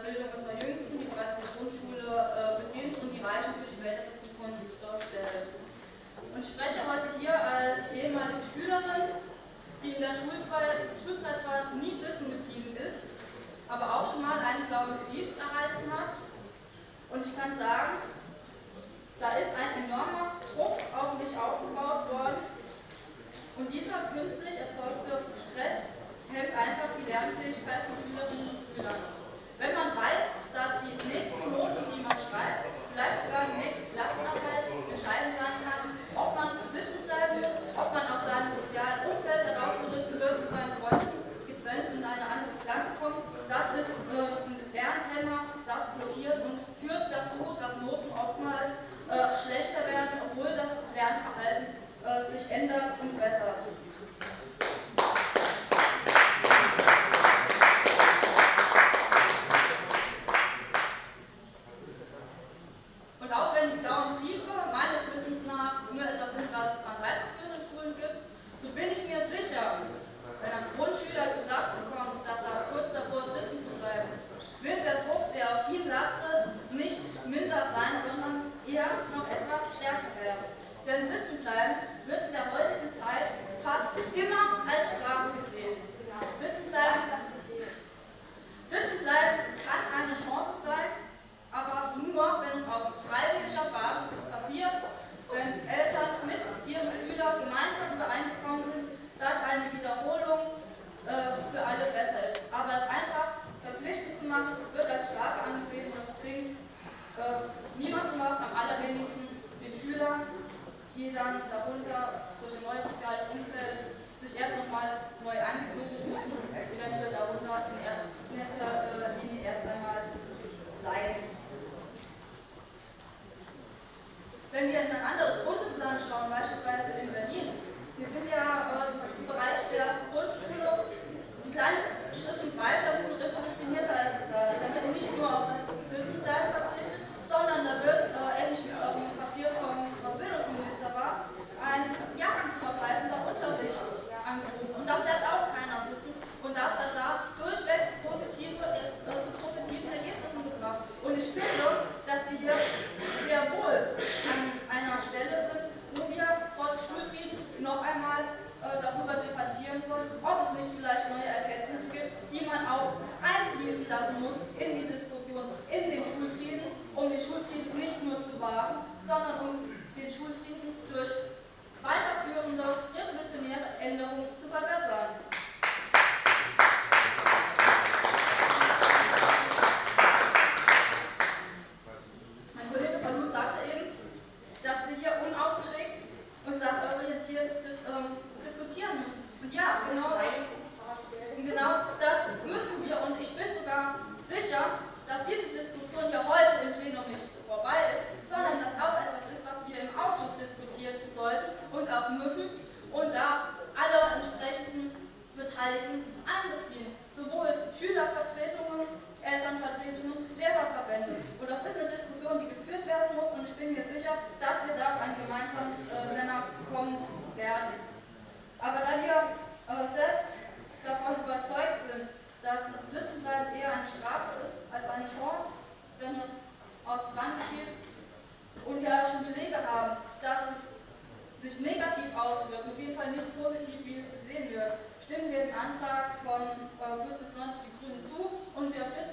Bildung unserer Jüngsten, die bereits in der Grundschule beginnt und die Weichen für die spätere Zukunft stellt. Und ich spreche heute hier als ehemalige Schülerin, die in der Schulzeit zwar nie sitzen geblieben ist, aber auch schon mal einen blauen Brief erhalten hat. Und ich kann sagen, da ist ein enormer Druck auf mich aufgebaut worden und dieser künstlich erzeugte Stress hält einfach die Lernfähigkeit von Schülerinnen und Schülern. Wenn man weiß, dass die nächsten Noten, die man schreibt, vielleicht sogar die nächste Klassenarbeit entscheidend sein kann, ob man sitzen bleiben muss, ob man aus seinem sozialen Umfeld herausgerissen wird und seinen Freunden getrennt in eine andere Klasse kommt, das ist ein Lernhemmer, das blockiert und führt dazu, dass Noten oftmals schlechter werden, obwohl das Lernverhalten sich ändert und bessert. Und auch wenn die blauen Briefe meines Wissens nach nur etwas sind, was es an weiterführenden Schulen gibt, so bin ich mir sicher, wenn ein Grundschüler gesagt bekommt, dass er kurz davor ist, sitzen zu bleiben, wird der Druck, der auf ihn lastet, nicht minder sein, sondern eher noch etwas stärker werden. Denn sitzen bleiben wird in der heutigen Zeit fast immer als Strafe gesehen. Sitzen bleiben kann eine Chance sein, aber nur, wenn es auf freiwilliger Basis passiert, wenn Eltern mit ihrem Schüler gemeinsam übereingekommen sind, dass eine Wiederholung für alle besser ist. Aber es einfach verpflichtend zu machen, wird als Strafe angesehen und das bringt niemandem was, am allerwenigsten den Schülern, die dann darunter durch ein neues soziales Umfeld sich erst nochmal neu eingewöhnen müssen, eventuell darunter in erster Linie erst einmal leiden. Wenn wir in ein anderes Bundesland schauen, beispielsweise in Berlin, die sind ja im Bereich der Grundschule ein kleines Schrittchen weiter, ein bisschen revolutionierter als es da. Da wird nicht nur auf das Sitzenbleiben verzichtet, sondern da wird, ähnlich wie es auf dem Papier vom Bildungsminister war, ein jahrgangsübergreifender Unterricht angeboten. Und da bleibt auch keiner sitzen. Und das hat da durchweg zu positiven Ergebnissen gebracht. Und ich finde, dass wir hier sehr wohl an einer Stelle sind, wo wir trotz Schulfrieden noch einmal darüber debattieren sollen, ob es nicht vielleicht neue Erkenntnisse gibt, die man auch einfließen lassen muss in die Diskussion, in den Schulfrieden, um den Schulfrieden nicht nur zu wahren, sondern um den Schulfrieden durch weiterführende, revolutionäre Änderungen zu verbessern. Mein Kollege Palun sagte eben, dass wir hier unaufgeregt und sachorientiert diskutieren müssen. Und ja, genau das müssen wir. Und ich bin sogar sicher, dass diese Diskussion hier heute im Plenum nicht vorbei ist, sondern dass auch etwas ist, was wir im Ausschuss diskutieren sollten und auch müssen und da alle entsprechenden Beteiligten einbeziehen. Sowohl Schülervertretungen, Elternvertretungen, Lehrerverbände. Und das ist eine Diskussion, die geführt werden muss und ich bin mir sicher, dass wir da auf einen gemeinsamen Nenner kommen werden. Aber da wir selbst davon überzeugt sind, dass Sitzenbleiben eher eine Strafe ist als eine Chance, wenn es aus Zwang geschieht, und wir schon Belege haben, dass es sich negativ auswirkt, auf jeden Fall nicht positiv, wie es gesehen wird, stimmen wir dem Antrag von Bündnis 90 Die Grünen zu und wir bitten